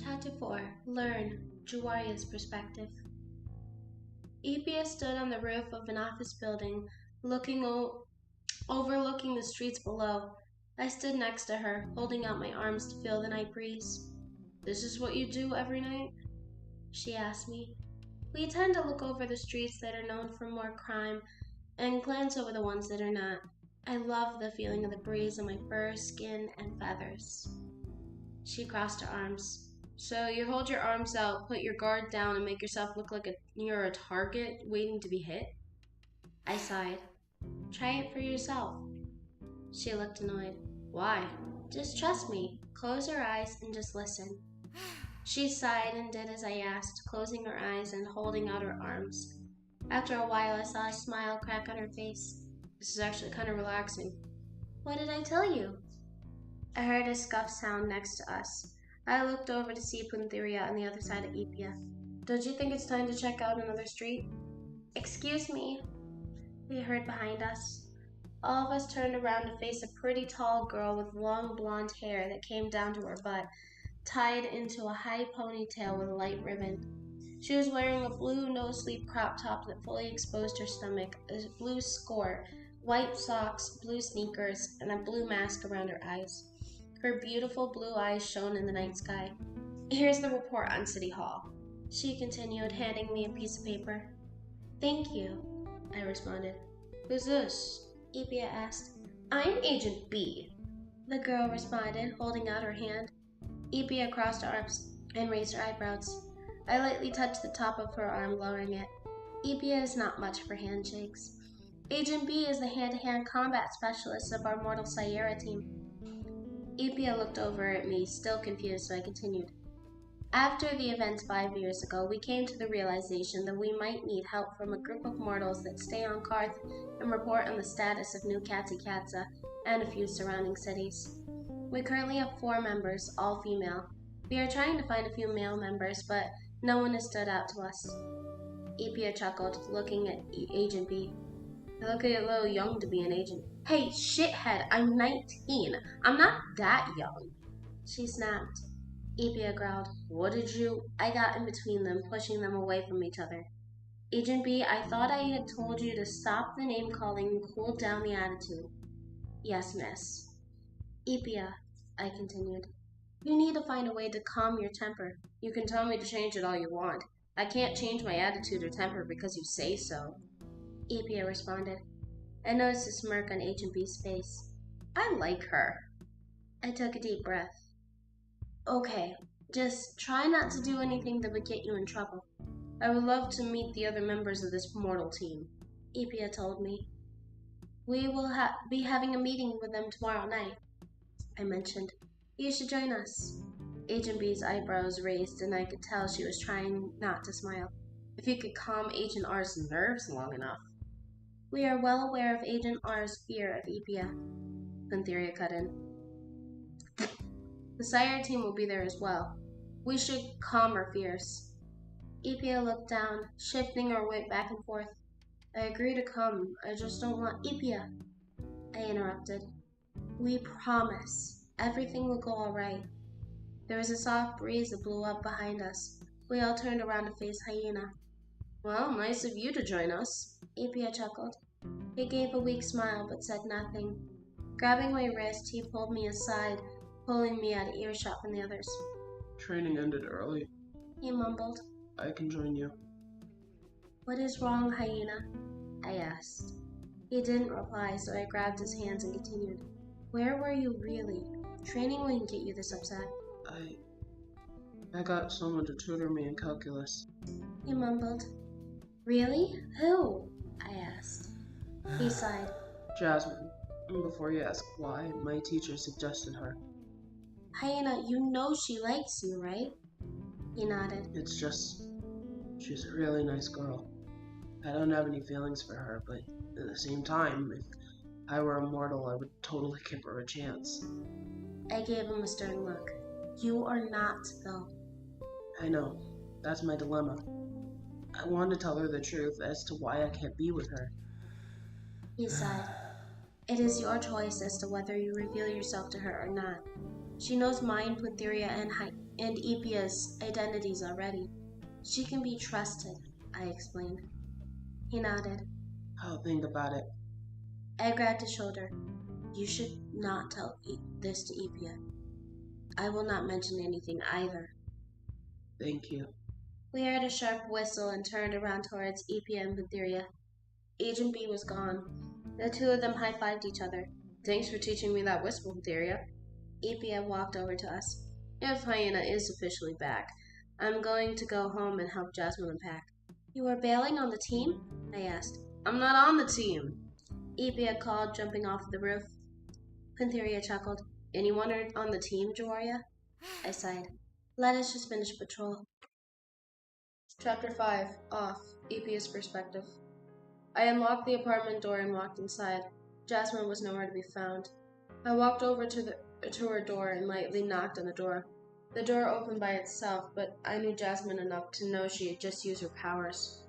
Chapter 4. Learn Jagwerye's perspective. Lypye stood on the roof of an office building, overlooking the streets below. I stood next to her, holding out my arms to feel the night breeze. "This is what you do every night?" she asked me. We tend to look over the streets that are known for more crime and glance over the ones that are not. I love the feeling of the breeze on my fur, skin, and feathers. She crossed her arms. "So you hold your arms out, put your guard down, and make yourself look like you're a target waiting to be hit?" I sighed. "Try it for yourself." She looked annoyed. "Why?" "Just trust me. Close your eyes and just listen." She sighed and did as I asked, closing her eyes and holding out her arms. After a while, I saw a smile crack on her face. "This is actually kind of relaxing." "What did I tell you?" I heard a scuff sound next to us. I looked over to see Thegroszkitty on the other side of Lypye. "Don't you think it's time to check out another street?" "Excuse me," we heard behind us. All of us turned around to face a pretty tall girl with long blonde hair that came down to her butt, tied into a high ponytail with a light ribbon. She was wearing a blue no-sleeve crop top that fully exposed her stomach, a blue skirt, white socks, blue sneakers, and a blue mask around her eyes. Her beautiful blue eyes shone in the night sky. "Here's the report on City Hall," she continued, handing me a piece of paper. "Thank you," I responded. "Who's this?" Lypye asked. "I'm Agent B," the girl responded, holding out her hand. Lypye crossed her arms and raised her eyebrows. I lightly touched the top of her arm, lowering it. Lypye is not much for handshakes. "Agent B is the hand-to-hand combat specialist of our mortal Syara team." Lypye looked over at me, still confused, so I continued. "After the events 5 years ago, we came to the realization that we might need help from a group of mortals that stay on Karth and report on the status of New Katsa and a few surrounding cities. We currently have 4 members, all female. We are trying to find a few male members, but no one has stood out to us." Lypye chuckled, looking at Agent B. "You look a little young to be an agent." "Hey, shithead, I'm 19. I'm not that young," she snapped. Lypye growled. "What did you—" I got in between them, pushing them away from each other. "Agent B, I thought I had told you to stop the name-calling and cool down the attitude." "Yes, miss." "Lypye," I continued, "you need to find a way to calm your temper. You can tell me to change it all you want. I can't change my attitude or temper because you say so." Lypye responded. I noticed a smirk on Agent B's face. "I like her." I took a deep breath. "Okay, just try not to do anything that would get you in trouble." "I would love to meet the other members of this mortal team," Lypye told me. "We will be having a meeting with them tomorrow night," I mentioned. "You should join us." Agent B's eyebrows raised, and I could tell she was trying not to smile. "If you could calm Agent R's nerves long enough." "We are well aware of Agent R's fear of Lypye," Thegroszkitty cut in. "The Syara team will be there as well. We should calm her fears." Lypye looked down, shifting her weight back and forth. "I agree to come. I just don't want—" "Lypye," I interrupted. "We promise. Everything will go all right." There was a soft breeze that blew up behind us. We all turned around to face Hyena. "Well, nice of you to join us," Lypye chuckled. He gave a weak smile but said nothing. Grabbing my wrist, he pulled me aside, pulling me out of earshot from the others. "Training ended early," he mumbled. "I can join you." "What is wrong, Hyena?" I asked. He didn't reply, so I grabbed his hands and continued. "Where were you really? Training wouldn't get you this upset." I got someone to tutor me in calculus." he mumbled. "Really? Who?" I asked. He sighed. "Jasmine. And before you ask why, my teacher suggested her." "Hyena, you know she likes you, right?" He nodded. "It's just, she's a really nice girl. I don't have any feelings for her, but at the same time, if I were immortal, I would totally give her a chance." I gave him a stern look. "You are not, though." "I know. That's my dilemma. I want to tell her the truth as to why I can't be with her." He sighed. "It is your choice as to whether you reveal yourself to her or not. She knows mine, Lypye, and Lypye's identities already. She can be trusted, I explained. He nodded. I'll think about it. I grabbed his shoulder. You should not tell this to Lypye. I will not mention anything either. Thank you. We heard a sharp whistle and turned around towards Lypye and Lypye. Agent B was gone. The two of them high-fived each other. Thanks for teaching me that whistle, Lypye. Lypye walked over to us. If Hyena is officially back, I'm going to go home and help Jasmine unpack. You are bailing on the team? I asked. I'm not on the team, Lypye called, jumping off the roof. Lypye chuckled. Anyone on the team, Jagwerye? I sighed. Let us just finish patrol. Chapter 5. Off. Lypye's perspective. I unlocked the apartment door and walked inside. Jasmine was nowhere to be found. I walked over to her door and lightly knocked on the door. The door opened by itself, but I knew Jasmine enough to know she had just used her powers.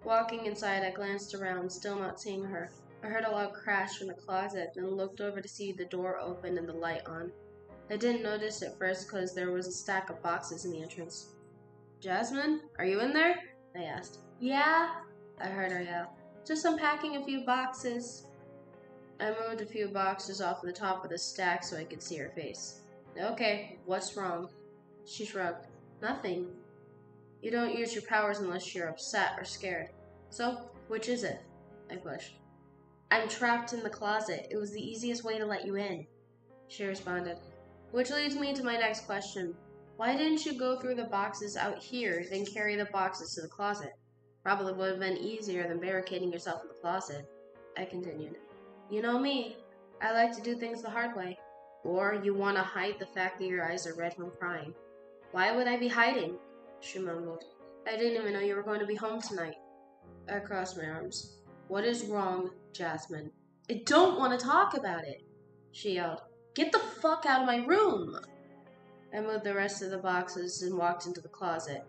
Walking inside, I glanced around, still not seeing her. I heard a loud crash from the closet, then looked over to see the door open and the light on. I didn't notice at first because there was a stack of boxes in the entrance. Jasmine, are you in there? I asked. Yeah, I heard her yell. Just unpacking a few boxes. I moved a few boxes off the top of the stack so I could see her face. Okay, what's wrong? She shrugged. Nothing. You don't use your powers unless you're upset or scared. So, which is it? I pushed. I'm trapped in the closet. It was the easiest way to let you in, she responded. Which leads me to my next question. Why didn't you go through the boxes out here, then carry the boxes to the closet? Probably would have been easier than barricading yourself in the closet, I continued. You know me. I like to do things the hard way. Or you want to hide the fact that your eyes are red from crying. Why would I be hiding? She mumbled. I didn't even know you were going to be home tonight. I crossed my arms. What is wrong, Jasmine? I don't want to talk about it, she yelled. Get the fuck out of my room! I moved the rest of the boxes and walked into the closet.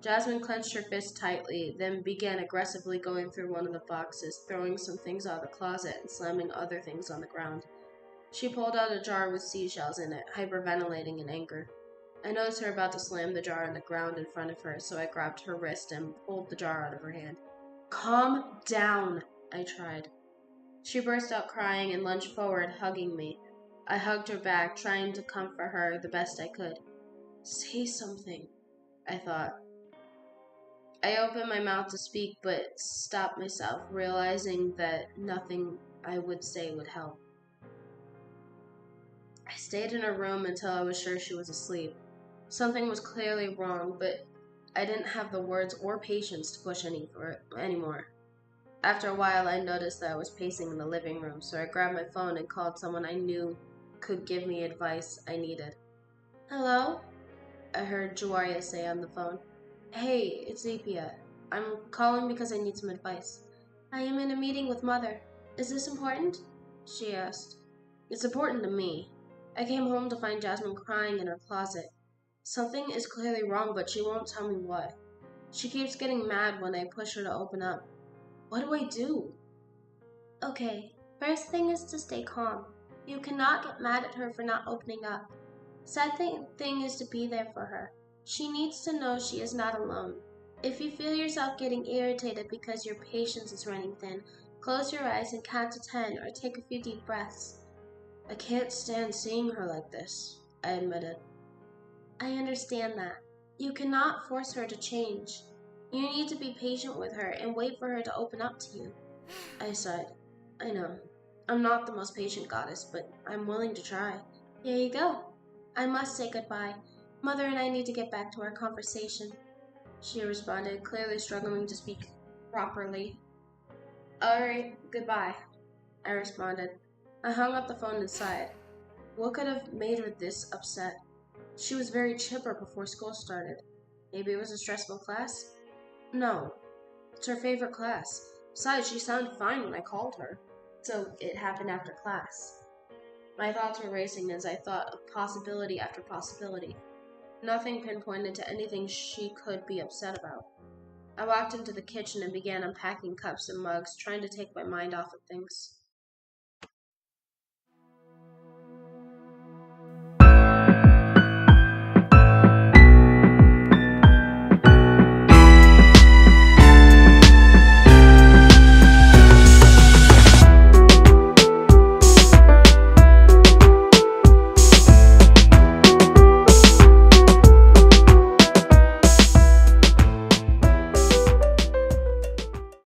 Jasmine clenched her fist tightly, then began aggressively going through one of the boxes, throwing some things out of the closet and slamming other things on the ground. She pulled out a jar with seashells in it, hyperventilating in anger. I noticed her about to slam the jar on the ground in front of her, so I grabbed her wrist and pulled the jar out of her hand. Calm down, I tried. She burst out crying and lunged forward, hugging me. I hugged her back, trying to comfort her the best I could. Say something, I thought. I opened my mouth to speak, but stopped myself, realizing that nothing I would say would help. I stayed in her room until I was sure she was asleep. Something was clearly wrong, but I didn't have the words or patience to push anymore. After a while, I noticed that I was pacing in the living room, so I grabbed my phone and called someone I knew could give me advice I needed. Hello? I heard Jagwerye say on the phone. Hey, it's Lypye. I'm calling because I need some advice. I am in a meeting with Mother. Is this important? She asked. It's important to me. I came home to find Jasmine crying in her closet. Something is clearly wrong, but she won't tell me what. She keeps getting mad when I push her to open up. What do I do? Okay, first thing is to stay calm. You cannot get mad at her for not opening up. Second thing is to be there for her. She needs to know she is not alone. If you feel yourself getting irritated because your patience is running thin, close your eyes and count to 10 or take a few deep breaths. I can't stand seeing her like this, I admitted. I understand that. You cannot force her to change. You need to be patient with her and wait for her to open up to you. I sighed. I know. I'm not the most patient goddess, but I'm willing to try. Here you go. I must say goodbye. Mother and I need to get back to our conversation, she responded, clearly struggling to speak properly. Alright, goodbye, I responded. I hung up the phone and sighed. What could have made her this upset? She was very chipper before school started. Maybe it was a stressful class? No, it's her favorite class. Besides, she sounded fine when I called her. So it happened after class. My thoughts were racing as I thought of possibility after possibility. Nothing pinpointed to anything she could be upset about. I walked into the kitchen and began unpacking cups and mugs, trying to take my mind off of things.